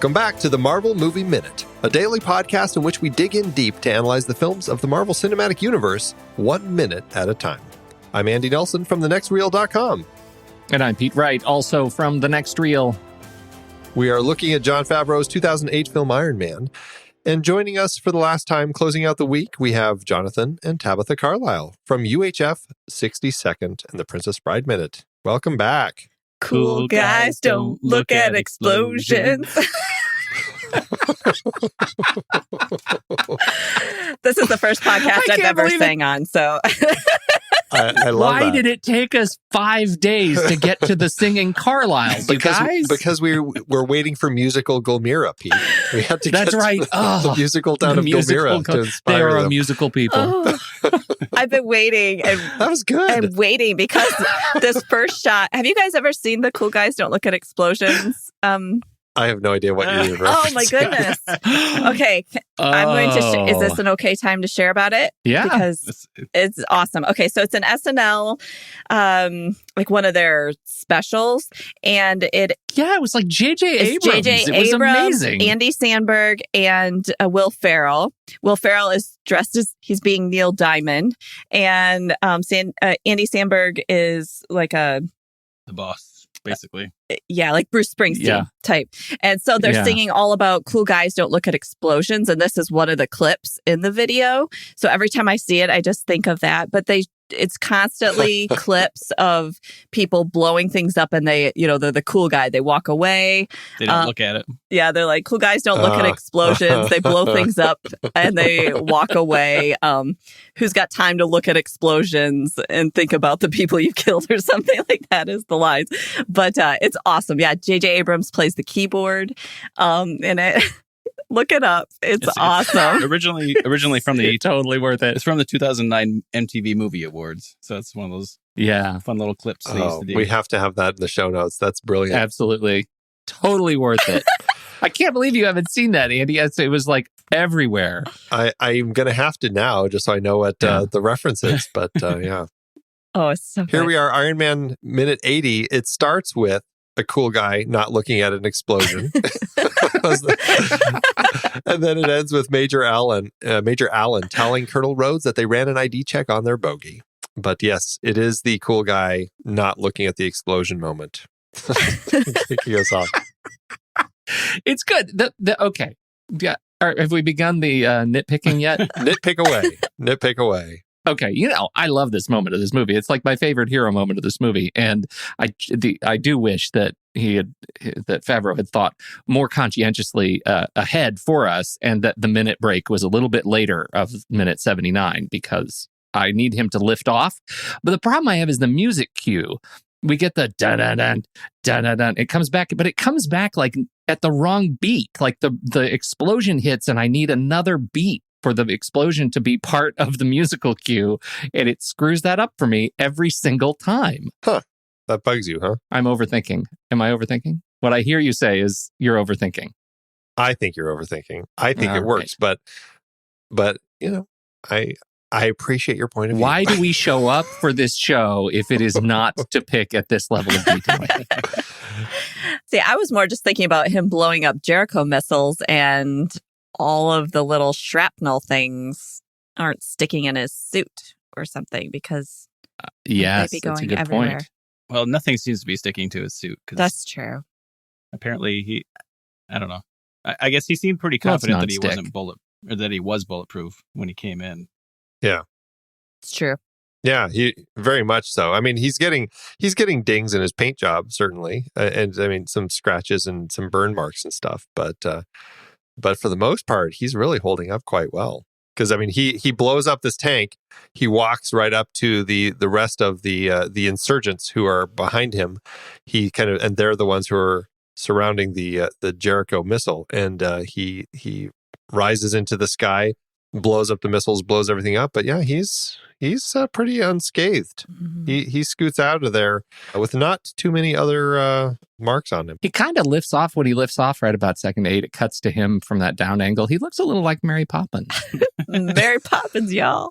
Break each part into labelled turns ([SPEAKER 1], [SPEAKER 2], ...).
[SPEAKER 1] Welcome back to the Marvel Movie Minute, a daily podcast in which we dig in deep to analyze the films of the Marvel Cinematic Universe 1 minute at a time. I'm Andy Nelson from thenextreel.com.
[SPEAKER 2] And I'm Pete Wright, also from The Next Reel.
[SPEAKER 1] We are looking at Jon Favreau's 2008 film Iron Man. And joining us for the last time, closing out the week, we have Jonathan and Tabitha Carlisle from UHF 60-Second and The Princess Bride Minute. Welcome back.
[SPEAKER 3] Cool guys don't look at explosions. This is the first podcast I've ever sang on, so...
[SPEAKER 1] I love
[SPEAKER 2] Why
[SPEAKER 1] that.
[SPEAKER 2] did it take us 5 days to get to the singing Carlisle, you guys?
[SPEAKER 1] Because we're waiting for musical Gulmira, Pete. We had to
[SPEAKER 2] That's
[SPEAKER 1] get
[SPEAKER 2] right.
[SPEAKER 1] the musical town of Gulmira to inspire
[SPEAKER 2] They are
[SPEAKER 1] them.
[SPEAKER 2] a musical people.
[SPEAKER 3] Oh, I've been waiting. And
[SPEAKER 1] That was good.
[SPEAKER 3] I'm waiting because this first shot... Have you guys ever seen the Cool Guys Don't Look at Explosions?
[SPEAKER 1] I have no idea what you're referencing.
[SPEAKER 3] Oh, my goodness. Okay. I'm going to... Is this an okay time to share about it?
[SPEAKER 2] Yeah.
[SPEAKER 3] Because it's awesome. Okay, so it's an SNL, like one of their specials, and it
[SPEAKER 2] was like J.J.
[SPEAKER 3] is
[SPEAKER 2] Abrams.
[SPEAKER 3] J.J.
[SPEAKER 2] It was
[SPEAKER 3] Abrams,
[SPEAKER 2] amazing.
[SPEAKER 3] Andy Samberg, and Will Ferrell. Will Ferrell is dressed as he's being Neil Diamond, and Andy Samberg is like the
[SPEAKER 4] boss. Basically.
[SPEAKER 3] Like Bruce Springsteen type. And so they're singing all about cool guys don't look at explosions. And this is one of the clips in the video. So every time I see it, I just think of that. But it's constantly clips of people blowing things up, and they're the cool guy. They walk away.
[SPEAKER 4] They don't look at it.
[SPEAKER 3] Yeah, they're like, cool guys don't look at explosions. They blow things up and they walk away. Who's got time to look at explosions and think about the people you've killed or something like that is the lines. But it's awesome. Yeah, J.J. Abrams plays the keyboard in it. Look it up. It's awesome.
[SPEAKER 4] Originally from the
[SPEAKER 2] totally worth it.
[SPEAKER 4] It's from the 2009 MTV Movie Awards. So it's one of those fun little clips they used to do.
[SPEAKER 1] We have to have that in the show notes. That's brilliant.
[SPEAKER 2] Absolutely. Totally worth it. I can't believe you haven't seen that, Andy. It was like everywhere.
[SPEAKER 1] I'm going to have to now, just so I know what the reference is. But yeah.
[SPEAKER 3] Oh, it's so
[SPEAKER 1] Here
[SPEAKER 3] good.
[SPEAKER 1] we are, Iron Man Minute 80. It starts with a cool guy not looking at an explosion. And then it ends with Major Allen telling Colonel Rhodes that they ran an ID check on their bogey. But yes, it is the cool guy not looking at the explosion moment. Kicking us off.
[SPEAKER 2] It's good. Okay. Yeah. Have we begun the nitpicking yet?
[SPEAKER 1] Nitpick away.
[SPEAKER 2] Okay, I love this moment of this movie. It's like my favorite hero moment of this movie, and I do wish that that Favreau had thought more conscientiously ahead for us, and that the minute break was a little bit later of minute 79, because I need him to lift off. But the problem I have is the music cue. We get the dun dun dun dun dun dun. It comes back, but it comes back like at the wrong beat. Like the explosion hits, and I need another beat for the explosion to be part of the musical cue, and it screws that up for me every single time.
[SPEAKER 1] Huh. That bugs you, huh?
[SPEAKER 2] I'm overthinking. Am I overthinking? What I hear you say is you're overthinking.
[SPEAKER 1] I think you're overthinking. I think it works, but I appreciate your point of view.
[SPEAKER 2] Why do we show up for this show if it is not to pick at this level of detail?
[SPEAKER 3] See, I was more just thinking about him blowing up Jericho missiles, and all of the little shrapnel things aren't sticking in his suit or something, because
[SPEAKER 2] yes,
[SPEAKER 3] they'd be
[SPEAKER 2] that's a
[SPEAKER 3] going
[SPEAKER 2] good
[SPEAKER 3] everywhere.
[SPEAKER 2] point.
[SPEAKER 4] Well, nothing seems to be sticking to his suit.
[SPEAKER 3] That's true.
[SPEAKER 4] Apparently I don't know. I guess he seemed pretty confident that he was bulletproof when he came in.
[SPEAKER 1] Yeah.
[SPEAKER 3] It's true.
[SPEAKER 1] Yeah, he very much so. I mean, he's getting dings in his paint job, certainly, and I mean some scratches and some burn marks and stuff. But for the most part, he's really holding up quite well. Because I mean, he blows up this tank. He walks right up to the rest of the insurgents who are behind him. And they're the ones who are surrounding the Jericho missile, and he rises into the sky, blows up the missiles, blows everything up. But yeah, he's pretty unscathed.
[SPEAKER 3] Mm-hmm.
[SPEAKER 1] He scoots out of there with not too many other marks on him.
[SPEAKER 2] He kind of lifts off when he lifts off right about second 8. It cuts to him from that down angle. He looks a little like Mary Poppins.
[SPEAKER 3] Mary Poppins, y'all.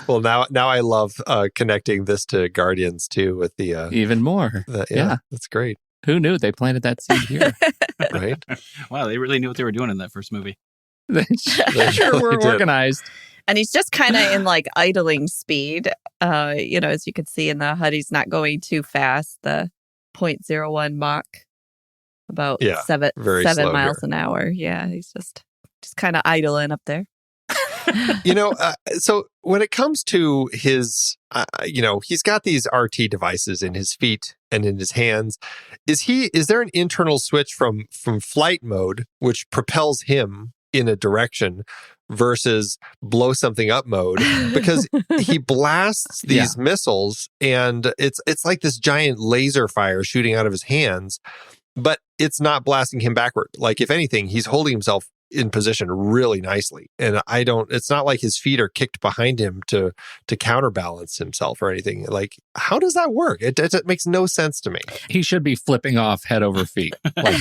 [SPEAKER 1] Well, now I love connecting this to Guardians too with the
[SPEAKER 2] even more. Yeah,
[SPEAKER 1] that's great.
[SPEAKER 2] Who knew they planted that seed here?
[SPEAKER 1] Right?
[SPEAKER 4] Wow, they really knew what they were doing in that first movie.
[SPEAKER 2] They sure were organized.
[SPEAKER 3] And he's just kind of in like idling speed. As you can see in the HUD, he's not going too fast. The 0.01 Mach, about 7 miles an hour. Yeah, he's just kind of idling up there.
[SPEAKER 1] So when it comes to his, he's got these RT devices in his feet and in his hands. Is there an internal switch from flight mode, which propels him in a direction, versus blow something up mode? Because he blasts these missiles and it's like this giant laser fire shooting out of his hands, but it's not blasting him backward. Like, if anything, he's holding himself in position really nicely. And it's not like his feet are kicked behind him to counterbalance himself or anything. Like, how does that work? It makes no sense to me.
[SPEAKER 2] He should be flipping off head over feet. Like,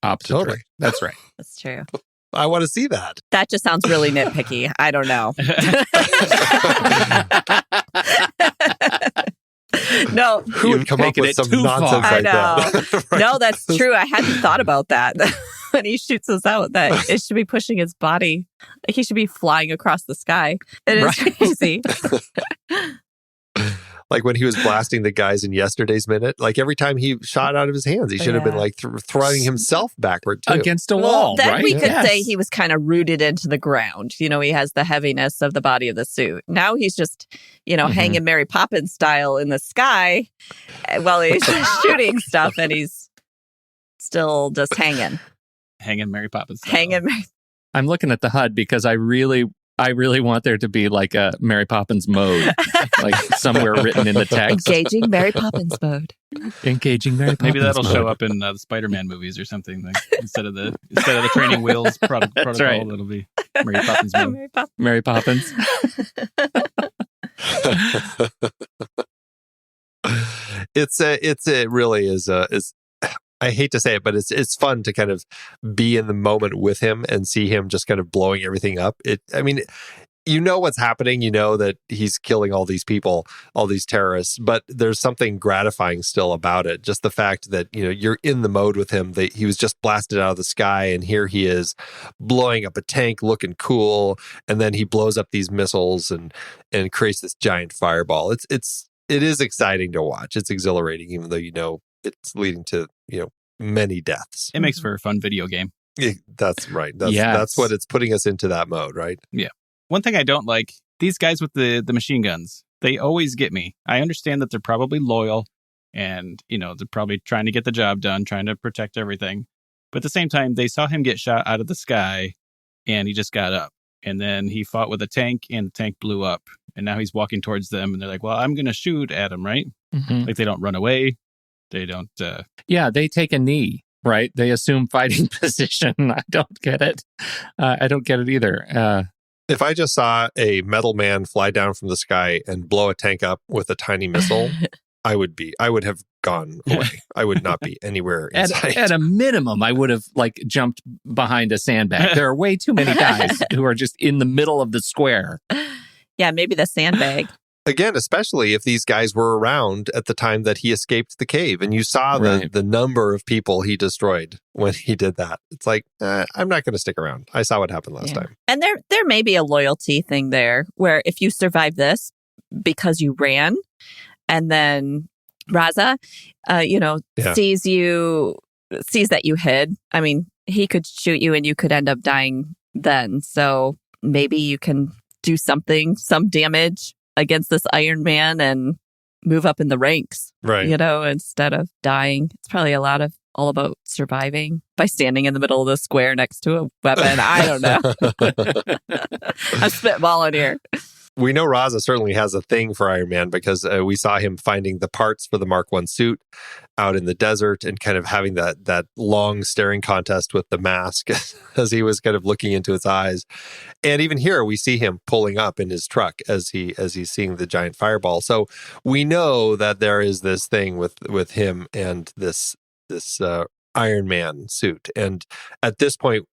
[SPEAKER 2] opposite.
[SPEAKER 1] Totally.
[SPEAKER 2] That's right.
[SPEAKER 3] That's true.
[SPEAKER 1] I want to see that.
[SPEAKER 3] That just sounds really nitpicky. I don't know. No.
[SPEAKER 1] Who would come up with some nonsense like that?
[SPEAKER 3] Right. No, that's true. I hadn't thought about that. When he shoots us out, that it should be pushing his body. Like, he should be flying across the sky. It is crazy.
[SPEAKER 1] Like when he was blasting the guys in Yesterday's Minute, like every time he shot out of his hands, he should have been like throwing himself backward too.
[SPEAKER 2] Against a wall,
[SPEAKER 3] then
[SPEAKER 2] right?
[SPEAKER 3] we could say he was kind of rooted into the ground. He has the heaviness of the body of the suit. Now he's just, hanging Mary Poppins style in the sky while he's shooting stuff, and he's still just hanging.
[SPEAKER 4] Hanging Mary Poppins style.
[SPEAKER 2] I'm looking at the HUD because I really want there to be like a Mary Poppins mode, like somewhere written in the text.
[SPEAKER 3] Engaging Mary Poppins mode.
[SPEAKER 2] Engaging Mary Poppins.
[SPEAKER 4] Maybe that'll
[SPEAKER 2] mode.
[SPEAKER 4] show up in the Spider-Man movies or something. Like, instead of the training wheels protocol,
[SPEAKER 2] right.
[SPEAKER 4] It'll be Mary Poppins mode.
[SPEAKER 2] Mary Poppins.
[SPEAKER 1] It really is. I hate to say it, but it's fun to kind of be in the moment with him and see him just kind of blowing everything up. What's happening. You know that he's killing all these people, all these terrorists, but there's something gratifying still about it. Just the fact that, you're in the mode with him. He was just blasted out of the sky, and here he is blowing up a tank, looking cool, and then he blows up these missiles and creates this giant fireball. It is exciting to watch. It's exhilarating, even though it's leading to many deaths.
[SPEAKER 4] It makes for a fun video game.
[SPEAKER 1] Yeah, that's right. That's what it's putting us into that mode, right?
[SPEAKER 4] Yeah. One thing I don't like, these guys with the machine guns, they always get me. I understand that they're probably loyal and, they're probably trying to get the job done, trying to protect everything. But at the same time, they saw him get shot out of the sky and he just got up. And then he fought with a tank and the tank blew up. And now he's walking towards them and they're like, well, I'm going to shoot at him, right?
[SPEAKER 2] Mm-hmm.
[SPEAKER 4] Like, they don't run away. They don't...
[SPEAKER 2] they take a knee, right? They assume fighting position. I don't get it. I don't get it either.
[SPEAKER 1] If I just saw a metal man fly down from the sky and blow a tank up with a tiny missile, I would have gone away. I would not be anywhere in sight.
[SPEAKER 2] At a minimum, I would have jumped behind a sandbag. There are way too many guys who are just in the middle of the square.
[SPEAKER 3] Yeah, maybe the sandbag.
[SPEAKER 1] Again, especially if these guys were around at the time that he escaped the cave, and you saw the number of people he destroyed when he did that. It's like, I'm not going to stick around. I saw what happened last time.
[SPEAKER 3] And there may be a loyalty thing there, where if you survive this because you ran, and then Raza, sees that you hid. I mean, he could shoot you and you could end up dying then. So maybe you can do some damage against this Iron Man and move up in the ranks,
[SPEAKER 1] right?
[SPEAKER 3] Instead of dying. It's probably all about surviving by standing in the middle of the square next to a weapon. I don't know. I'm spitballing here.
[SPEAKER 1] We know Raza certainly has a thing for Iron Man because we saw him finding the parts for the Mark I suit out in the desert and kind of having that long staring contest with the mask as he was kind of looking into its eyes. And even here we see him pulling up in his truck as he's seeing the giant fireball. So we know that there is this thing with him and this Iron Man suit. And at this point,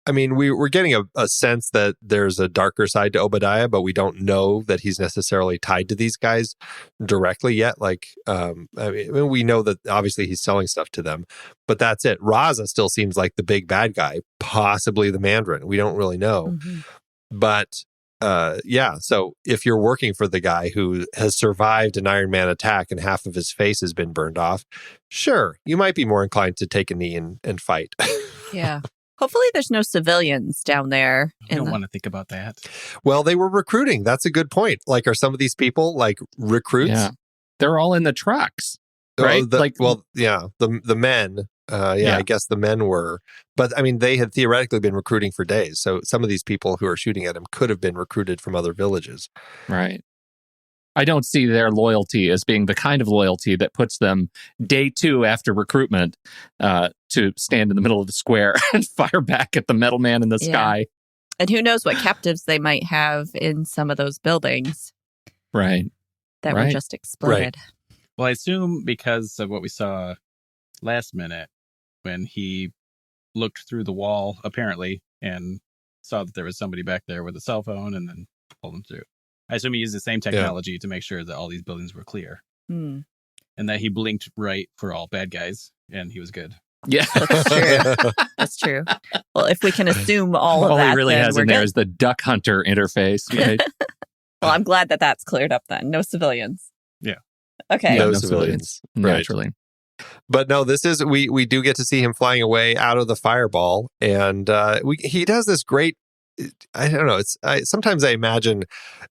[SPEAKER 1] I mean, we're getting a sense that there's a darker side to Obadiah, but we don't know that he's necessarily tied to these guys directly yet. Like, I mean, we know that obviously he's selling stuff to them, but that's it. Raza still seems like the big bad guy, possibly the Mandarin. We don't really know.
[SPEAKER 3] Mhm.
[SPEAKER 1] But yeah, so if you're working for the guy who has survived an Iron Man attack and half of his face has been burned off, sure, you might be more inclined to take a knee and fight.
[SPEAKER 3] Yeah. Hopefully there's no civilians down there.
[SPEAKER 4] I don't want to think about that.
[SPEAKER 1] Well, they were recruiting. That's a good point. Like, are some of these people like recruits?
[SPEAKER 2] Yeah. They're all in the trucks, right?
[SPEAKER 1] The men.
[SPEAKER 2] Yeah.
[SPEAKER 1] I guess the men were. But I mean, they had theoretically been recruiting for days. So some of these people who are shooting at him could have been recruited from other villages.
[SPEAKER 2] Right. I don't see their loyalty as being the kind of loyalty that puts them day 2 after recruitment to stand in the middle of the square and fire back at the metal man in the sky.
[SPEAKER 3] And who knows what captives they might have in some of those buildings.
[SPEAKER 2] Right.
[SPEAKER 3] That were just exploded.
[SPEAKER 1] Right.
[SPEAKER 4] Well, I assume because of what we saw last minute when he looked through the wall, apparently, and saw that there was somebody back there with a cell phone and then pulled them through. I assume he used the same technology to make sure that all these buildings were clear.
[SPEAKER 3] Hmm.
[SPEAKER 4] And that he blinked right for all bad guys, and he was good.
[SPEAKER 2] Yeah.
[SPEAKER 3] That's true. That's true. Well, if we can assume all of that,
[SPEAKER 2] he really
[SPEAKER 3] then
[SPEAKER 2] has
[SPEAKER 3] we're
[SPEAKER 2] in there
[SPEAKER 3] good.
[SPEAKER 2] is the Duck Hunter interface. Right?
[SPEAKER 3] Well, I'm glad that that's cleared up then. No civilians.
[SPEAKER 4] Yeah.
[SPEAKER 3] Okay.
[SPEAKER 1] No civilians. Right.
[SPEAKER 2] Naturally.
[SPEAKER 1] But no, this is we do get to see him flying away out of the fireball, and he does this great. I don't know. Sometimes I imagine,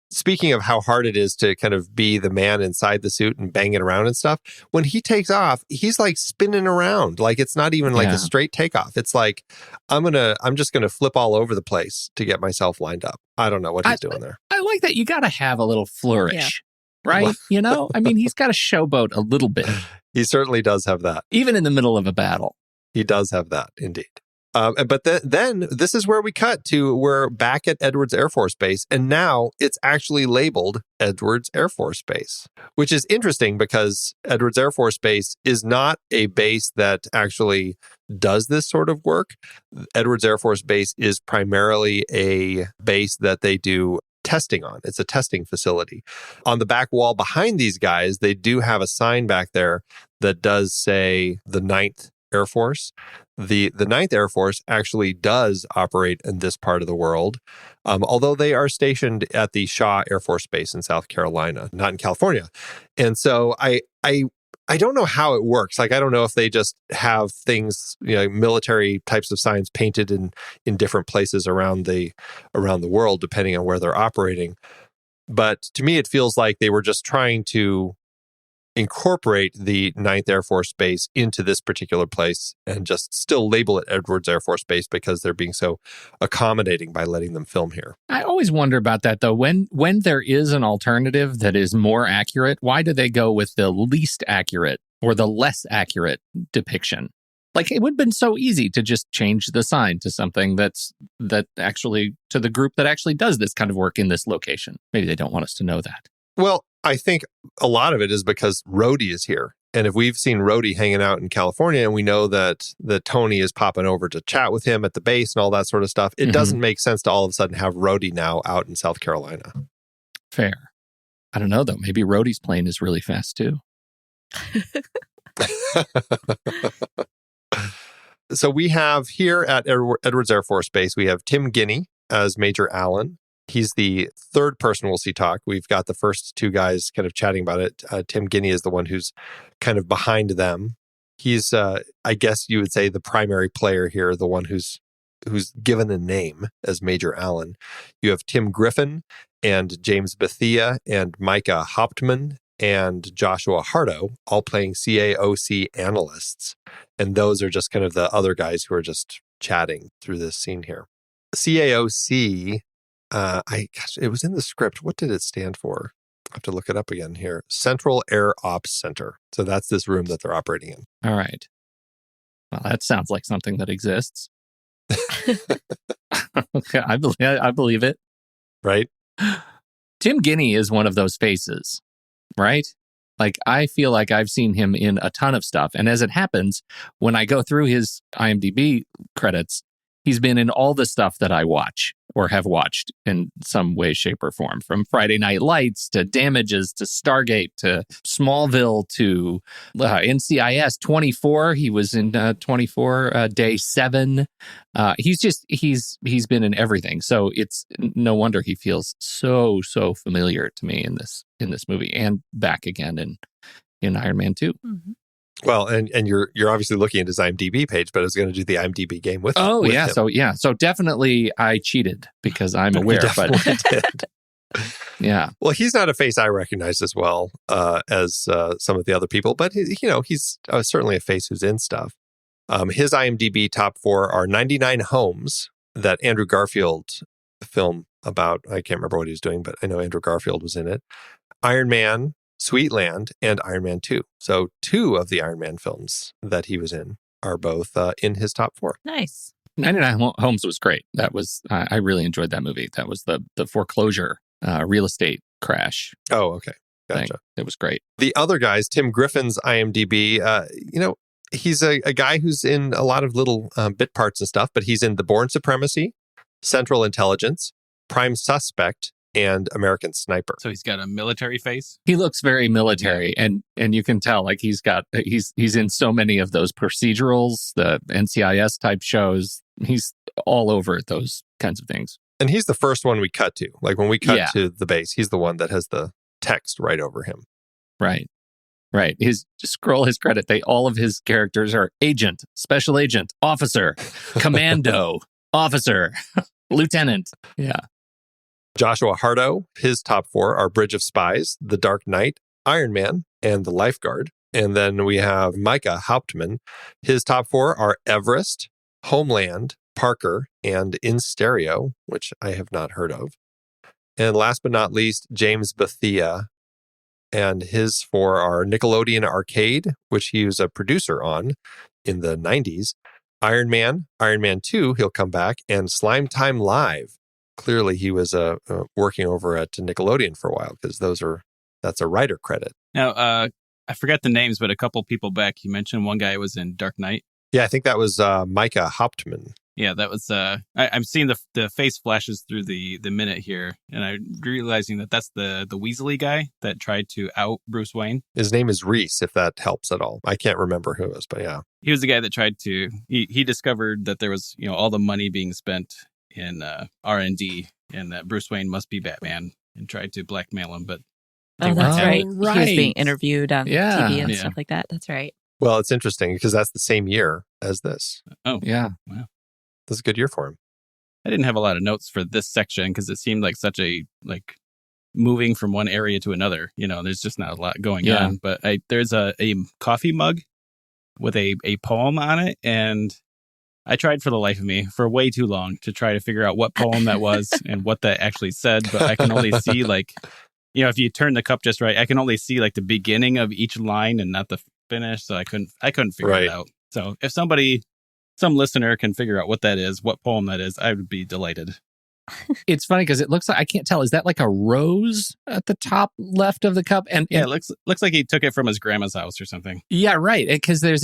[SPEAKER 1] speaking of how hard it is to kind of be the man inside the suit and bang it around and stuff, when he takes off, he's like spinning around. Like it's not even like a straight takeoff. It's like, I'm just gonna flip all over the place to get myself lined up. I don't know what he's doing there.
[SPEAKER 2] I like that you got to have a little flourish, right? You know, I mean, he's got to showboat a little bit.
[SPEAKER 1] He certainly does have that.
[SPEAKER 2] Even in the middle of a battle.
[SPEAKER 1] He does have that, indeed. But then this is where we cut to, we're back at Edwards Air Force Base, and now it's actually labeled Edwards Air Force Base, which is interesting because Edwards Air Force Base is not a base that actually does this sort of work. Edwards Air Force Base is primarily a base that they do testing on. It's a testing facility. On the back wall behind these guys, they do have a sign back there that does say the 9th Air Force. The 9th Air Force actually does operate in this part of the world, although they are stationed at the Shaw Air Force Base in South Carolina, not in California. And so I don't know how it works. Like, I don't know if they just have things, military types of signs painted in different places around the world, depending on where they're operating. But to me, it feels like they were just trying to incorporate the 9th Air Force Base into this particular place and just still label it Edwards Air Force Base because they're being so accommodating by letting them film here.
[SPEAKER 2] I always wonder about that, though. When there is an alternative that is more accurate, why do they go with the least accurate or the less accurate depiction? Like, it would have been so easy to just change the sign to something that actually, to the group that actually does this kind of work in this location. Maybe they don't want us to know that.
[SPEAKER 1] Well, I think a lot of it is because Rhodey is here. And if we've seen Rhodey hanging out in California and we know that Tony is popping over to chat with him at the base and all that sort of stuff, it doesn't make sense to all of a sudden have Rhodey now out in South Carolina.
[SPEAKER 2] Fair. I don't know, though. Maybe Rhodey's plane is really fast, too.
[SPEAKER 1] So we have here at Edwards Air Force Base, we have Tim Guinea as Major Allen. He's the third person we'll see talk. We've got the first two guys kind of chatting about it. Tim Guinea is the one who's kind of behind them. He's, I guess you would say, the primary player here, the one who's given a name as Major Allen. You have Tim Griffin and James Bethia and Micah Hauptmann and Joshua Hardo all playing CAOC analysts. And those are just kind of the other guys who are just chatting through this scene here. CAOC... it was in the script. What did it stand for? I have to look it up again here. Central Air Ops Center. So that's this room that they're operating in.
[SPEAKER 2] All right. Well, that sounds like something that exists. Okay, I believe it.
[SPEAKER 1] Right?
[SPEAKER 2] Tim Guinea is one of those faces, right? Like, I feel like I've seen him in a ton of stuff. And as it happens, when I go through his IMDb credits, He's been in all the stuff that I watch or have watched in some way, shape, or form, from Friday Night Lights to Damages to Stargate to Smallville to NCIS 24. He was in 24, Day 7. He's been in everything. So it's no wonder he feels so familiar to me in this movie, and back again in Iron Man 2.
[SPEAKER 3] Mm-hmm.
[SPEAKER 1] Well, and you're obviously looking at his IMDb page, but I was going to do the IMDb game with.
[SPEAKER 2] Oh,
[SPEAKER 1] with
[SPEAKER 2] yeah.
[SPEAKER 1] him.
[SPEAKER 2] So definitely I cheated because I'm aware.
[SPEAKER 1] But did.
[SPEAKER 2] Yeah.
[SPEAKER 1] Well, he's not a face I recognize as well as some of the other people, but he's certainly a face who's in stuff. His IMDb top 4 are 99 Homes, that Andrew Garfield film about. I can't remember what he was doing, but I know Andrew Garfield was in it. Iron Man, Sweetland, and Iron Man 2. So 2 of the Iron Man films that he was in are both in his top 4.
[SPEAKER 3] Nice.
[SPEAKER 2] 99 Homes was great. That was I really enjoyed that movie. That was the foreclosure real estate crash.
[SPEAKER 1] Oh, okay. Gotcha.
[SPEAKER 2] Thing. It was great.
[SPEAKER 1] The other guys, Tim Griffin's IMDb, he's a guy who's in a lot of little bit parts and stuff, but he's in The Bourne Supremacy, Central Intelligence, Prime Suspect, and American Sniper.
[SPEAKER 4] So he's got a military face.
[SPEAKER 2] He looks very military, and you can tell like he's in so many of those procedurals, the NCIS type shows. He's all over those kinds of things.
[SPEAKER 1] And he's the first one we cut to. Like when we cut to the base, he's the one that has the text right over him.
[SPEAKER 2] Right. Just scroll his credit. All of his characters are agent, special agent, officer, commando, officer, lieutenant. Yeah.
[SPEAKER 1] Joshua Hardo, his top 4 are Bridge of Spies, The Dark Knight, Iron Man, and The Lifeguard. And then we have Micah Hauptman. His top 4 are Everest, Homeland, Parker, and In Stereo, which I have not heard of. And last but not least, James Bethia. And his 4 are Nickelodeon Arcade, which he was a producer on in the 90s, Iron Man, Iron Man 2, he'll come back, and Slime Time Live. Clearly, he was working over at Nickelodeon for a while because that's a writer credit.
[SPEAKER 4] Now, I forgot the names, but a couple people back, you mentioned one guy was in Dark Knight.
[SPEAKER 1] Yeah, I think that was Micah Hauptman.
[SPEAKER 4] Yeah, that was. I'm seeing the face flashes through the minute here, and I'm realizing that's the Weasley guy that tried to out Bruce Wayne.
[SPEAKER 1] His name is Reese, if that helps at all. I can't remember who it was, but yeah,
[SPEAKER 4] he was the guy that tried to. He discovered that there was all the money being spent in R&D, and that Bruce Wayne must be Batman, and tried to blackmail him. But
[SPEAKER 3] that's right.
[SPEAKER 2] Right.
[SPEAKER 3] He was being interviewed on TV and stuff like that. That's right.
[SPEAKER 1] Well, it's interesting because that's the same year as this.
[SPEAKER 4] Oh,
[SPEAKER 2] yeah.
[SPEAKER 4] Wow.
[SPEAKER 1] This is a good year for him. I
[SPEAKER 4] didn't have a lot of notes for this section because it seemed like such a moving from one area to another. There's just not a lot going on. But there's a coffee mug with a poem on it, and I tried for the life of me for way too long to try to figure out what poem that was and what that actually said. But I can only see if you turn the cup just right, I can only see the beginning of each line and not the finish. So I couldn't figure it out. So if some listener can figure out what that is, what poem that is, I would be delighted.
[SPEAKER 2] It's funny because it looks like, I can't tell, is that like a rose at the top left of the cup? And
[SPEAKER 4] it looks like he took it from his grandma's house or something.
[SPEAKER 2] Yeah, right. Because there's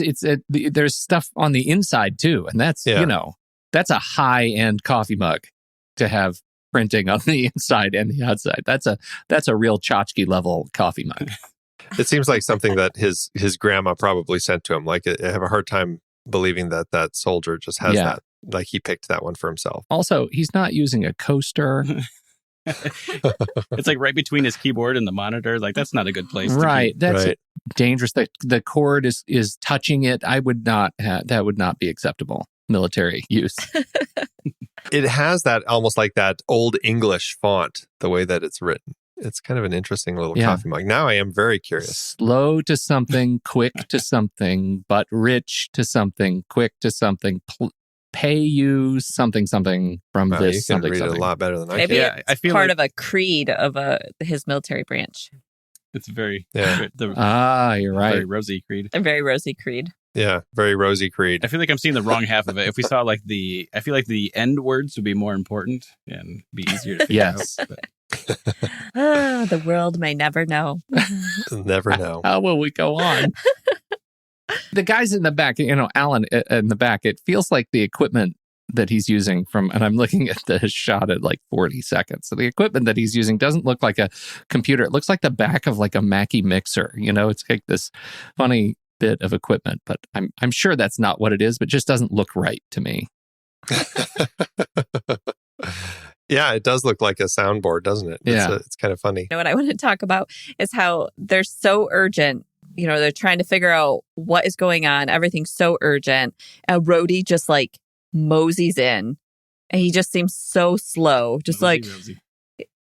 [SPEAKER 2] stuff on the inside too, and that's that's a high end coffee mug to have printing on the inside and the outside. That's a real tchotchke level coffee mug.
[SPEAKER 1] It seems like something that his grandma probably sent to him. I have a hard time believing that soldier just has that. Like he picked that one for himself.
[SPEAKER 2] Also, he's not using a coaster.
[SPEAKER 4] It's right between his keyboard and the monitor. That's not a good place.
[SPEAKER 2] Right. That's dangerous. The cord is touching it. I would not that would not be acceptable military use.
[SPEAKER 1] It has that almost like that old English font, the way that it's written. It's kind of an interesting little coffee mug. Now I am very curious.
[SPEAKER 2] Slow to something, quick to something, but rich to something, quick to something, pay you something from this.
[SPEAKER 1] You can
[SPEAKER 2] something
[SPEAKER 1] read
[SPEAKER 2] something.
[SPEAKER 1] it a lot better than I
[SPEAKER 3] Maybe
[SPEAKER 1] can.
[SPEAKER 3] it's I feel part of a creed of his military branch.
[SPEAKER 4] It's very
[SPEAKER 2] you're right.
[SPEAKER 4] Very rosy creed.
[SPEAKER 3] A very rosy creed.
[SPEAKER 1] Yeah, very rosy creed.
[SPEAKER 4] I feel like I'm seeing the wrong half of it. If we saw I feel like the end words would be more important and be easier to figure out.
[SPEAKER 3] The world may never know.
[SPEAKER 1] Never know.
[SPEAKER 2] How will we go on? The guys in the back, Alan in the back, it feels like the equipment that he's using and I'm looking at the shot at like 40 seconds. So the equipment that he's using doesn't look like a computer. It looks like the back of like a Mackie mixer. It's like this funny bit of equipment, but I'm sure that's not what it is, but just doesn't look right to me.
[SPEAKER 1] Yeah, it does look like a soundboard, doesn't it?
[SPEAKER 2] Yeah.
[SPEAKER 1] It's kind of funny.
[SPEAKER 3] What I want to talk about is how they're so urgent. They're trying to figure out what is going on. Everything's so urgent. And Rhodey just like moseys in. And he just seems so slow. Just
[SPEAKER 4] Rosie,
[SPEAKER 3] like,
[SPEAKER 4] Rosie.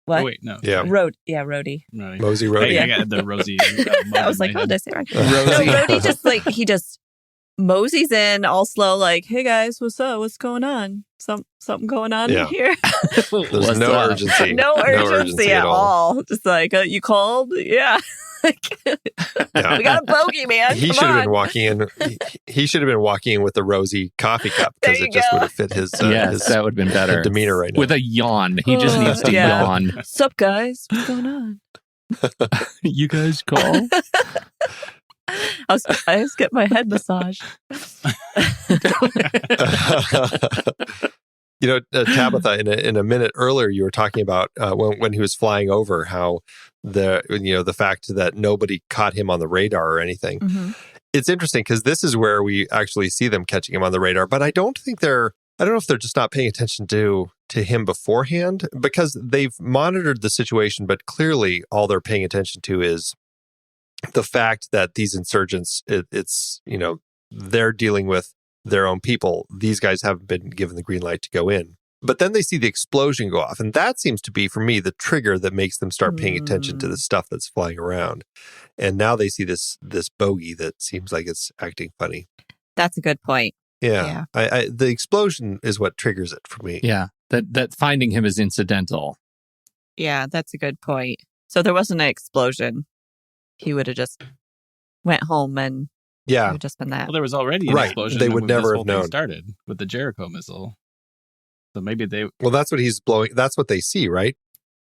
[SPEAKER 3] what?
[SPEAKER 4] Oh, wait, no.
[SPEAKER 1] Yeah.
[SPEAKER 3] Rhodey.
[SPEAKER 4] Right.
[SPEAKER 1] Mosey Rhodey.
[SPEAKER 4] I got the Rosie.
[SPEAKER 3] I was like, oh, did I say it right?
[SPEAKER 2] Rosie.
[SPEAKER 3] No, Rhodey just like, he just moseys in all slow, like, hey guys, what's up? What's going on? Something going on
[SPEAKER 1] Yeah.
[SPEAKER 3] here?
[SPEAKER 1] There's no urgency.
[SPEAKER 3] No urgency at all. Just like, you called? Yeah.
[SPEAKER 1] Yeah.
[SPEAKER 3] We got a bogey, man.
[SPEAKER 1] He
[SPEAKER 3] Come
[SPEAKER 1] should have
[SPEAKER 3] on.
[SPEAKER 1] been walking in. He should have been walking in with the rosy coffee cup because
[SPEAKER 3] There
[SPEAKER 1] it
[SPEAKER 3] you
[SPEAKER 1] just
[SPEAKER 3] go.
[SPEAKER 1] would have fit his,
[SPEAKER 2] Yes,
[SPEAKER 1] his
[SPEAKER 2] that would have been better.
[SPEAKER 1] demeanor right now.
[SPEAKER 2] With a yawn. He just needs to
[SPEAKER 3] Yeah.
[SPEAKER 2] yawn.
[SPEAKER 3] Sup, guys? What's going on?
[SPEAKER 2] You guys call?
[SPEAKER 3] I was getting my head massaged.
[SPEAKER 1] Tabitha, in a minute earlier, you were talking about when he was flying over, how the fact that nobody caught him on the radar or anything.
[SPEAKER 3] Mm-hmm.
[SPEAKER 1] It's interesting because this is where we actually see them catching him on the radar, but I don't know if they're just not paying attention to him beforehand, because they've monitored the situation, but clearly all they're paying attention to is the fact that these insurgents, they're dealing with their own people. These guys haven't been given the green light to go in. But then they see the explosion go off. And that seems to be, for me, the trigger that makes them start paying attention to the stuff that's flying around. And now they see this bogey that seems like it's acting funny.
[SPEAKER 3] That's a good point.
[SPEAKER 1] Yeah. The explosion is what triggers it for me.
[SPEAKER 2] Yeah. That finding him is incidental.
[SPEAKER 3] Yeah, that's a good point. So there wasn't an explosion. He would have just went home and it
[SPEAKER 1] Yeah.
[SPEAKER 3] would have just been that.
[SPEAKER 4] Well, there was already an
[SPEAKER 1] Right.
[SPEAKER 4] explosion.
[SPEAKER 1] They would
[SPEAKER 4] when
[SPEAKER 1] never
[SPEAKER 4] this
[SPEAKER 1] have
[SPEAKER 4] whole thing
[SPEAKER 1] known.
[SPEAKER 4] started with the Jericho missile. So maybe they.
[SPEAKER 1] Well, that's what he's blowing. That's what they see, right?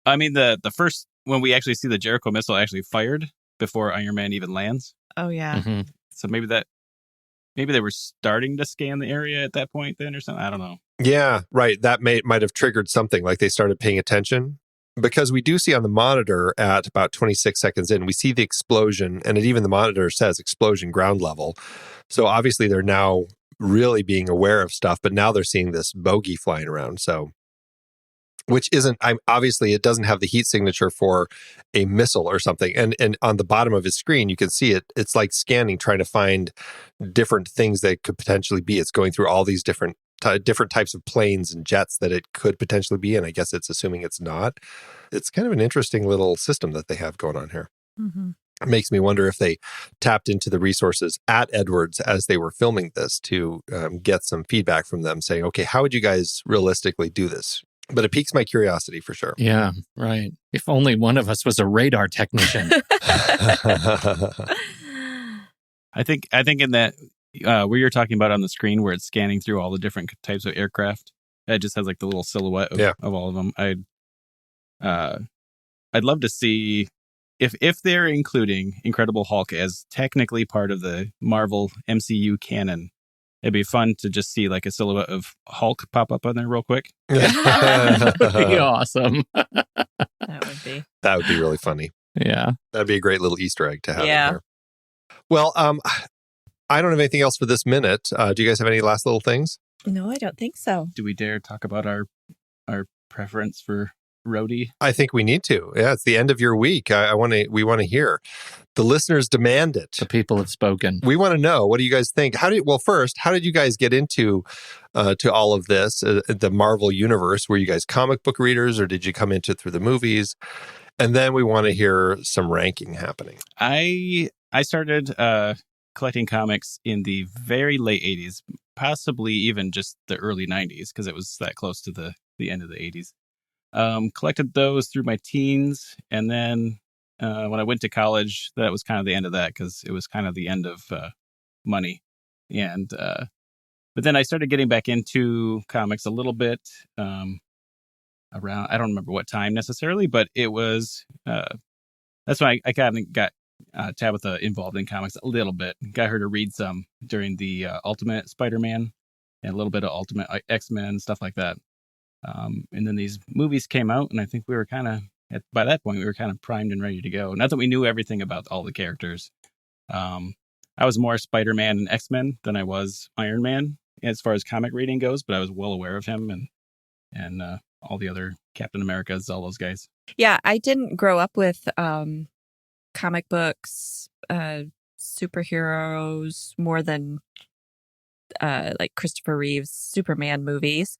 [SPEAKER 4] I mean, the first when we actually see the Jericho missile actually fired before Iron Man even lands.
[SPEAKER 3] Oh, yeah.
[SPEAKER 2] Mm-hmm.
[SPEAKER 4] So maybe they were starting to scan the area at that point then or something. I don't know.
[SPEAKER 1] Yeah, right. That might have triggered something, like they started paying attention. Because we do see on the monitor at about 26 seconds in, we see the explosion, and even the monitor says explosion ground level. So obviously they're now really being aware of stuff, but now they're seeing this bogey flying around. So, which isn't, obviously it doesn't have the heat signature for a missile or something. And on the bottom of his screen, you can see it. It's like scanning, trying to find different things that could potentially be. It's going through all these different types of planes and jets that it could potentially be. And I guess it's assuming it's not. It's kind of an interesting little system that they have going on here.
[SPEAKER 3] Mm-hmm.
[SPEAKER 1] It makes me wonder if they tapped into the resources at Edwards as they were filming this to get some feedback from them saying, okay, how would you guys realistically do this? But it piques my curiosity for sure.
[SPEAKER 2] Yeah, right. If only one of us was a radar technician.
[SPEAKER 4] I think in that where you're talking about on the screen where it's scanning through all the different types of aircraft, it just has like the little silhouette of all of them. I'd love to see if they're including Incredible Hulk as technically part of the Marvel MCU canon. It'd be fun to just see like a silhouette of Hulk pop up on there real quick.
[SPEAKER 2] That would be awesome.
[SPEAKER 3] That would be
[SPEAKER 1] really funny.
[SPEAKER 2] Yeah.
[SPEAKER 1] That'd be a great little Easter egg to have in
[SPEAKER 3] Yeah.
[SPEAKER 1] there. Well, I don't have anything else for this minute. Do you guys have any last little things?
[SPEAKER 3] No, I don't think so.
[SPEAKER 4] Do we dare talk about our preference for Rhodey?
[SPEAKER 1] I think we need to. Yeah, it's the end of your week. We want to hear. The listeners demand it.
[SPEAKER 2] The people have spoken.
[SPEAKER 1] We want to know, what do you guys think? How did you guys get into to all of this, the Marvel universe? Were you guys comic book readers, or did you come into it through the movies? And then we want to hear some ranking happening.
[SPEAKER 4] I started collecting comics in the very late 80s, possibly even just the early 90s, because it was that close to the end of the 80s. Collected those through my teens, and then when I went to college, that was kind of the end of that, because it was kind of the end of money. And but then I started getting back into comics a little bit around, I don't remember what time necessarily, but it was that's when I kind of got Tabitha involved in comics a little bit. Got her to read some during the Ultimate Spider-Man and a little bit of Ultimate X-Men, stuff like that. And then these movies came out, and I think we were kind of, by that point, we were kind of primed and ready to go. Not that we knew everything about all the characters. I was more Spider-Man and X-Men than I was Iron Man as far as comic reading goes, but I was well aware of him and all the other Captain Americas, all those guys.
[SPEAKER 3] Yeah, I didn't grow up with comic books, superheroes more than like Christopher Reeve's Superman movies.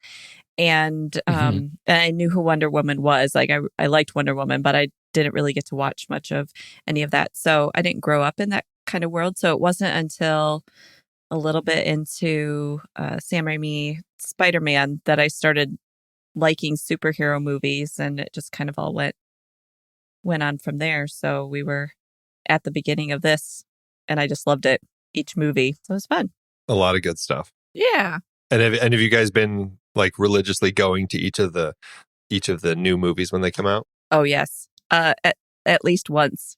[SPEAKER 3] And I knew who Wonder Woman was. Like I liked Wonder Woman, but I didn't really get to watch much of any of that. So I didn't grow up in that kind of world. So it wasn't until a little bit into Sam Raimi Spider-Man that I started liking superhero movies, and it just kind of all went on from there. So we were at the beginning of this, and I just loved it, each movie. So it was fun.
[SPEAKER 1] A lot of good stuff.
[SPEAKER 3] Yeah.
[SPEAKER 1] And have you guys been like religiously going to each of the new movies when they come out?
[SPEAKER 3] Oh yes. At least once.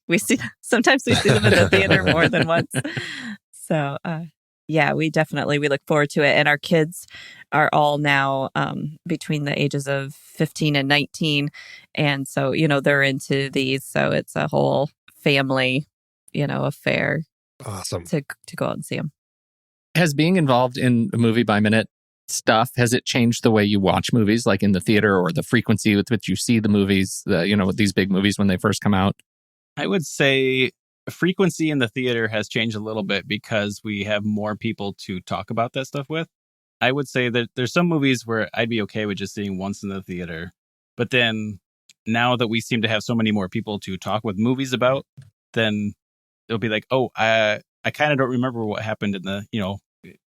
[SPEAKER 3] Sometimes we see them in the theater more than once. So yeah, we look forward to it. And our kids are all now between the ages of 15 and 19. And so, they're into these. So it's a whole family, affair.
[SPEAKER 1] Awesome.
[SPEAKER 3] To go out and see them.
[SPEAKER 2] Has being involved in a movie by minute stuff, has it changed the way you watch movies, like in the theater, or the frequency with which you see the movies, these big movies when they first come out?
[SPEAKER 4] I would say frequency in the theater has changed a little bit because we have more people to talk about that stuff with. I would say that there's some movies where I'd be okay with just seeing once in the theater. But then now that we seem to have so many more people to talk with movies about, then it'll be like, oh, I kind of don't remember what happened in the,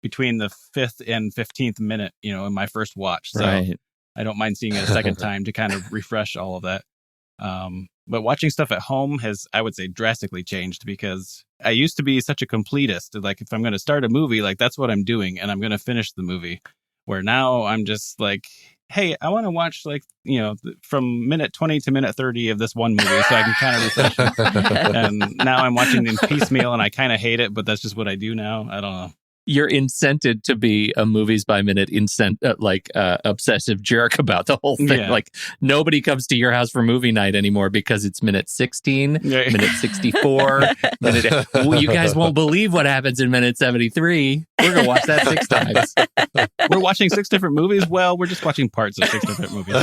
[SPEAKER 4] between the 5th and 15th minute, in my first watch. So
[SPEAKER 2] right.
[SPEAKER 4] I don't mind seeing it a second time to kind of refresh all of that. But watching stuff at home has, I would say, drastically changed because I used to be such a completist. Like, if I'm going to start a movie, like, that's what I'm doing, and I'm going to finish the movie. Where now I'm just like, hey, I want to watch, like, from minute 20 to minute 30 of this one movie so I can kind of refresh it. And now I'm watching them piecemeal, and I kind of hate it, but that's just what I do now. I don't know.
[SPEAKER 2] You're incented to be a movies by minute obsessive jerk about the whole thing.
[SPEAKER 4] Yeah.
[SPEAKER 2] Like, nobody comes to your house for movie night anymore because it's minute 16, minute 64. You guys won't believe what happens in minute 73. We're going to watch that 6 times.
[SPEAKER 4] We're watching 6 different movies? Well, we're just watching parts of 6 different movies.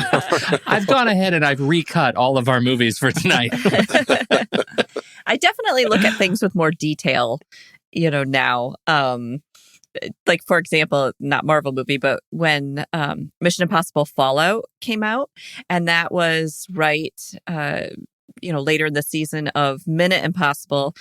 [SPEAKER 2] I've gone ahead and I've recut all of our movies for tonight.
[SPEAKER 3] I definitely look at things with more detail, now. Like, for example, not Marvel movie, but when Mission Impossible Fallout came out, and that was right, later in the season of Minute Impossible,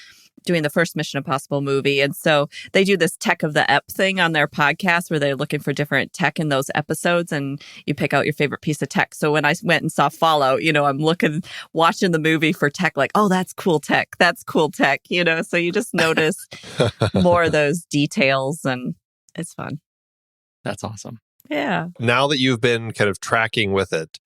[SPEAKER 3] doing the first Mission Impossible movie. And so they do this Tech of the Ep thing on their podcast where they're looking for different tech in those episodes, and you pick out your favorite piece of tech. So when I went and saw Fallout, I'm watching the movie for tech, like, oh, that's cool tech. That's cool tech, so you just notice more of those details, and it's fun.
[SPEAKER 2] That's awesome.
[SPEAKER 3] Yeah.
[SPEAKER 1] Now that you've been kind of tracking with it,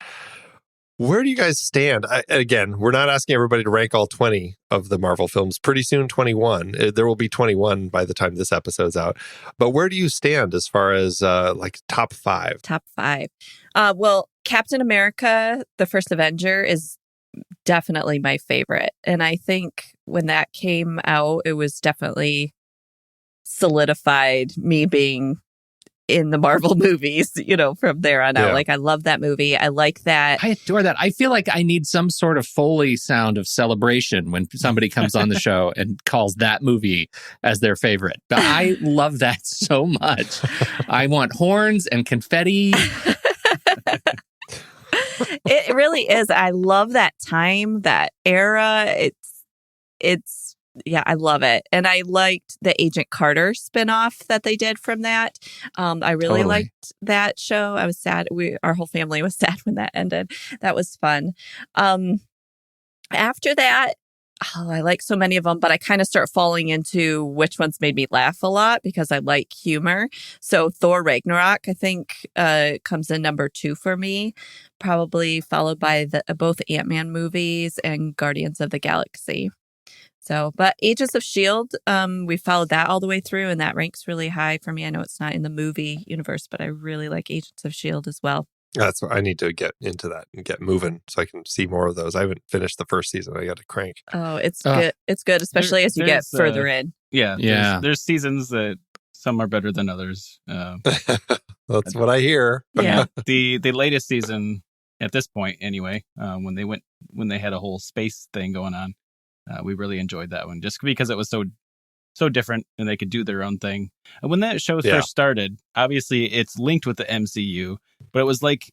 [SPEAKER 1] where do you guys stand? Again, we're not asking everybody to rank all 20 of the Marvel films. Pretty soon, 21. There will be 21 by the time this episode's out. But where do you stand as far as top 5?
[SPEAKER 3] Top 5. Well, Captain America, the First Avenger, is definitely my favorite. And I think when that came out, it was definitely solidified me being in the Marvel movies, from there on out. Like, I love that movie. I like that.
[SPEAKER 2] I adore that. I feel like I need some sort of Foley sound of celebration when somebody comes on the show and calls that movie as their favorite. But I love that so much. I want horns and confetti.
[SPEAKER 3] It really is. I love that time, that era. It's I love it. And I liked the Agent Carter spinoff that they did from that. I really liked that show. I was sad. Our whole family was sad when that ended. That was fun. After that, I like so many of them, but I kind of start falling into which ones made me laugh a lot because I like humor. So Thor Ragnarok, I think, comes in number 2 for me, probably followed by both Ant-Man movies and Guardians of the Galaxy. So, but Agents of S.H.I.E.L.D., we followed that all the way through, and that ranks really high for me. I know it's not in the movie universe, but I really like Agents of S.H.I.E.L.D. as well.
[SPEAKER 1] That's what I need to get into that and get moving so I can see more of those. I haven't finished the first season. I got to crank.
[SPEAKER 3] Oh, it's good. It's good, especially as you get further in.
[SPEAKER 4] Yeah. There's seasons that some are better than others.
[SPEAKER 1] That's what I hear.
[SPEAKER 3] Yeah.
[SPEAKER 4] The latest season, at this point anyway, when they had a whole space thing going on, we really enjoyed that one just because it was so different and they could do their own thing. And when that show first started, obviously it's linked with the MCU, but it was like,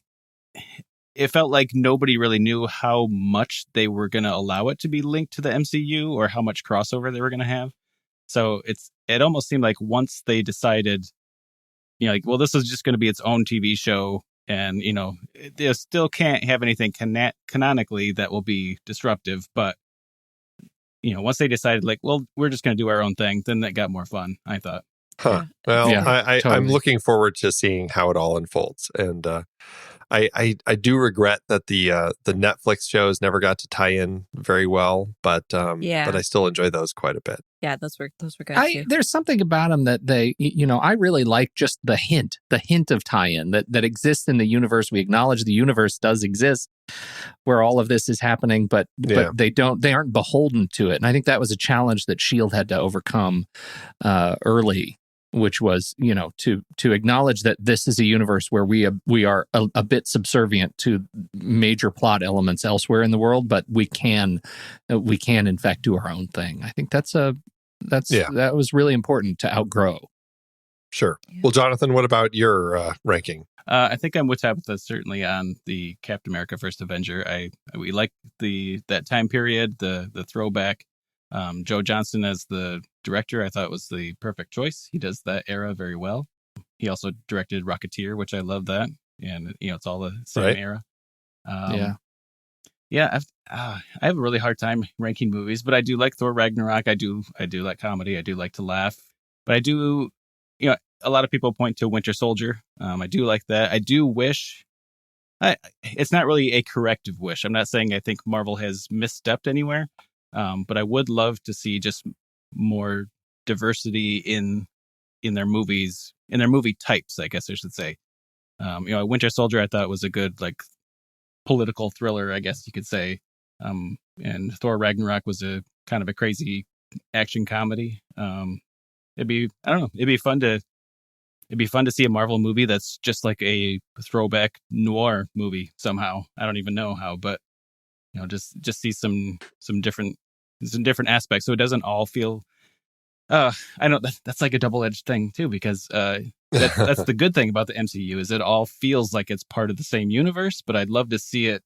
[SPEAKER 4] it felt like nobody really knew how much they were going to allow it to be linked to the MCU or how much crossover they were going to have. So it almost seemed like once they decided, like, well, this is just going to be its own TV show, and, they still can't have anything canonically that will be disruptive, but once they decided, like, well, we're just going to do our own thing, then that got more fun, I thought.
[SPEAKER 1] Huh. Well,
[SPEAKER 2] totally.
[SPEAKER 1] I'm looking forward to seeing how it all unfolds. And I do regret that the Netflix shows never got to tie in very well, but I still enjoy those quite a bit.
[SPEAKER 3] Yeah, those were good too.
[SPEAKER 2] There's something about them that they, I really like just the hint of tie-in that exists in the universe. We acknowledge the universe does exist where all of this is happening, but they aren't beholden to it. And I think that was a challenge that S.H.I.E.L.D. had to overcome early, which was, to acknowledge that this is a universe where we are a bit subservient to major plot elements elsewhere in the world, but we can in fact do our own thing. I think that was really important to outgrow.
[SPEAKER 1] Sure. Well, Jonathan, what about your ranking?
[SPEAKER 4] I think I'm with Tabitha certainly on the Captain America: First Avenger. We like that time period, the throwback. Joe Johnston as the director, I thought was the perfect choice. He does that era very well. He also directed Rocketeer, which I love that, and it's all the same era. I have a really hard time ranking movies, but I do like Thor Ragnarok. I do like comedy. I do like to laugh, but I do, a lot of people point to Winter Soldier. I do like that. I do wish. It's not really a corrective wish. I'm not saying I think Marvel has misstepped anywhere. But I would love to see just more diversity in their movies, in their movie types, I guess I should say. Winter Soldier I thought was a good, like, political thriller, I guess you could say. And Thor Ragnarok was a kind of a crazy action comedy. It'd be fun to see a Marvel movie that's just like a throwback noir movie somehow. I don't even know how, but just see some different aspects, so it doesn't all feel. I know that's like a double-edged thing too, because that's the good thing about the MCU is it all feels like it's part of the same universe. But I'd love to see it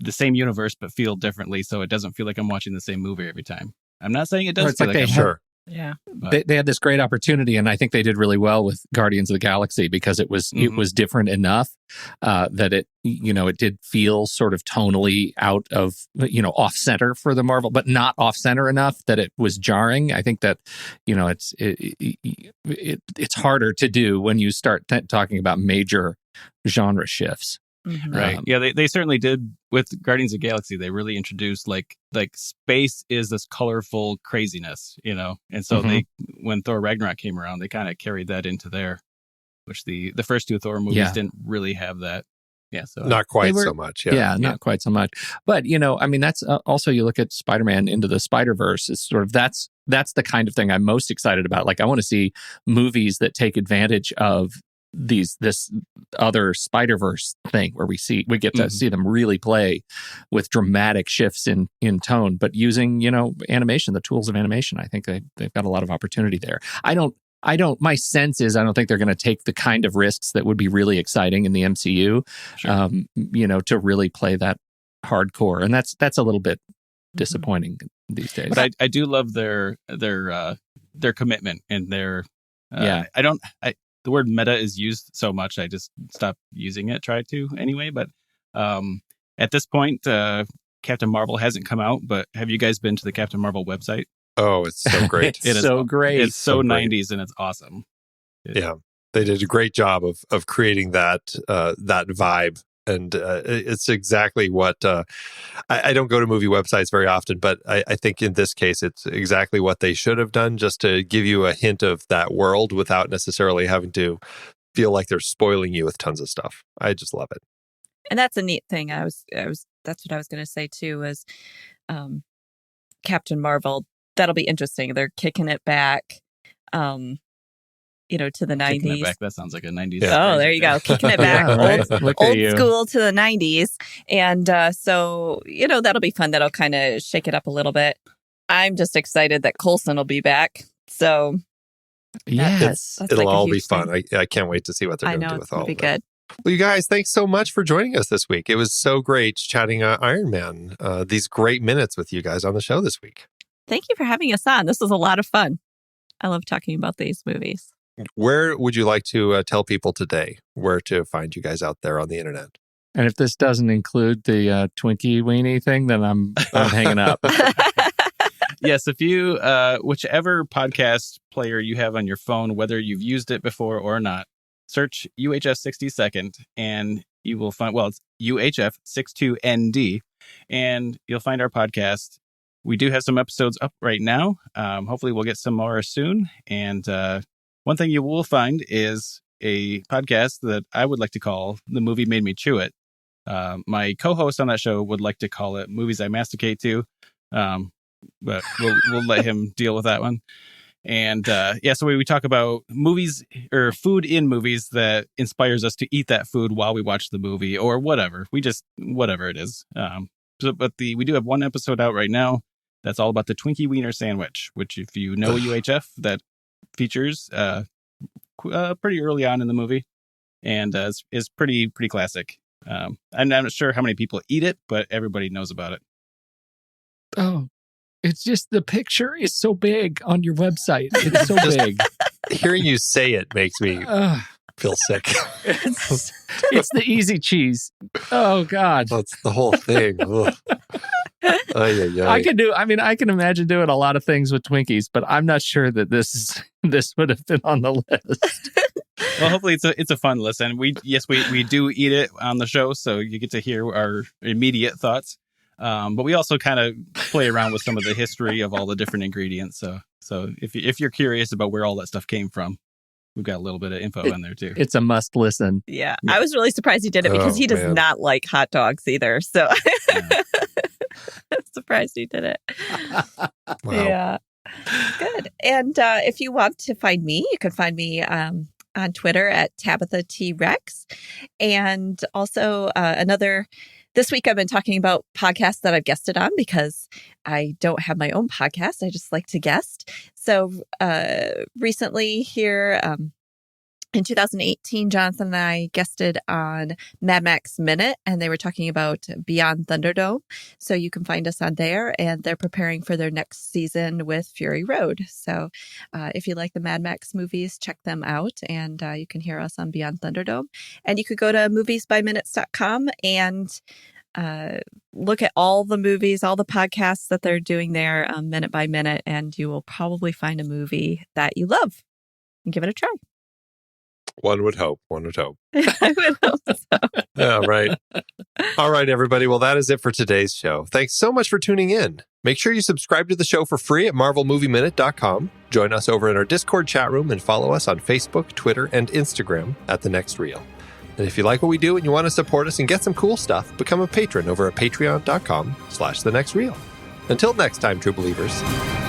[SPEAKER 4] the same universe, but feel differently, so it doesn't feel like I'm watching the same movie every time. I'm not saying it does.
[SPEAKER 2] It's like sure.
[SPEAKER 3] Yeah,
[SPEAKER 2] they had this great opportunity, and I think they did really well with Guardians of the Galaxy because it was different enough that it did feel sort of tonally out of off center for the Marvel, but not off center enough that it was jarring. I think that it's harder to do when you start talking about major genre shifts.
[SPEAKER 3] Mm-hmm.
[SPEAKER 4] Right. Yeah, they certainly did with Guardians of the Galaxy. They really introduced like space is this colorful craziness, and so when Thor Ragnarok came around, they kind of carried that into there, which the first two Thor movies didn't really have that. Yeah, so
[SPEAKER 1] not quite so much.
[SPEAKER 2] Not quite so much. But that's also, you look at Spider-Man Into the Spider-Verse. It's sort of that's the kind of thing I'm most excited about. Like, I want to see movies that take advantage of this other Spider-Verse thing where we get to see them really play with dramatic shifts in tone, but using animation, the tools of animation. I think they've got a lot of opportunity there. My sense is I don't think they're going to take the kind of risks that would be really exciting in the MCU, to really play that hardcore, and that's a little bit disappointing these days.
[SPEAKER 4] But I do love their commitment and their the word meta is used so much, I just stopped using it, tried to anyway. But at this point, Captain Marvel hasn't come out, but have you guys been to the Captain Marvel website?
[SPEAKER 1] Oh, it's so great.
[SPEAKER 2] It's so great.
[SPEAKER 4] It's so 90s and it's awesome.
[SPEAKER 1] Yeah. They did a great job of creating that vibe And it's exactly what I don't go to movie websites very often, but I think in this case, it's exactly what they should have done, just to give you a hint of that world without necessarily having to feel like they're spoiling you with tons of stuff. I just love it.
[SPEAKER 3] And that's a neat thing. That's what I was going to say too, was Captain Marvel. That'll be interesting. They're kicking it back, to the 90s.
[SPEAKER 4] Kicking it back. That sounds like a 90s.
[SPEAKER 3] Yeah. Oh, there you go. Kicking it back. Old school to the 90s. And so, that'll be fun. That'll kind of shake it up a little bit. I'm just excited that Coulson will be back. So,
[SPEAKER 2] yes,
[SPEAKER 1] it'll all be fun. I can't wait to see what they're going to do with all of it. It'll be good. Well, you guys, thanks so much for joining us this week. It was so great chatting Iron Man, these great minutes with you guys on the show this week.
[SPEAKER 3] Thank you for having us on. This was a lot of fun. I love talking about these movies.
[SPEAKER 1] Where would you like to tell people today where to find you guys out there on the internet?
[SPEAKER 2] And if this doesn't include the Twinkie Weenie thing, then I'm hanging up.
[SPEAKER 4] Yes, if you, whichever podcast player you have on your phone, whether you've used it before or not, search UHF 60-second and you will find, it's UHF 62ND, and you'll find our podcast. We do have some episodes up right now. Hopefully we'll get some more soon. And one thing you will find is a podcast that I would like to call The Movie Made Me Chew It. My co-host on that show would like to call it Movies I Masticate To, but we'll let him deal with that one. And so we talk about movies or food in movies that inspires us to eat that food while we watch the movie or whatever. Whatever it is. We do have one episode out right now that's all about the Twinkie Wiener sandwich, which if you know UHF, that features pretty early on in the movie, and is pretty classic. I'm not sure how many people eat it, but everybody knows about it.
[SPEAKER 2] Oh, it's just the picture is so big on your website. It's so big.
[SPEAKER 1] Hearing you say it makes me feel sick.
[SPEAKER 2] It's the easy cheese. Oh God,
[SPEAKER 1] that's the whole thing.
[SPEAKER 2] I can imagine doing a lot of things with Twinkies, but I'm not sure that this would have been on the list.
[SPEAKER 4] Well, hopefully it's a fun listen. We do eat it on the show, so you get to hear our immediate thoughts. But we also kind of play around with some of the history of all the different ingredients. So if you're curious about where all that stuff came from, we've got a little bit of info in there too.
[SPEAKER 2] It's a must listen.
[SPEAKER 3] Yeah. I was really surprised he did it because he does not like hot dogs either. So I'm surprised he did it.
[SPEAKER 1] Wow.
[SPEAKER 3] Yeah. Good. And if you want to find me, you can find me on Twitter at Tabitha T Rex. And also this week I've been talking about podcasts that I've guested on because I don't have my own podcast. I just like to guest. So recently here in 2018, Jonathan and I guested on Mad Max Minute, and they were talking about Beyond Thunderdome. So you can find us on there, and they're preparing for their next season with Fury Road. So if you like the Mad Max movies, check them out, and you can hear us on Beyond Thunderdome. And you could go to moviesbyminutes.com and look at all the movies, all the podcasts that they're doing there minute by minute, and you will probably find a movie that you love and give it a try.
[SPEAKER 1] One would hope.
[SPEAKER 3] I would hope so.
[SPEAKER 1] Yeah, right. All right, everybody. Well, that is it for today's show. Thanks so much for tuning in. Make sure you subscribe to the show for free at marvelmovieminute.com. Join us over in our Discord chat room and follow us on Facebook, Twitter, and Instagram at The Next Reel. And if you like what we do and you want to support us and get some cool stuff, become a patron over at patreon.com/thenextreel. Until next time, true believers.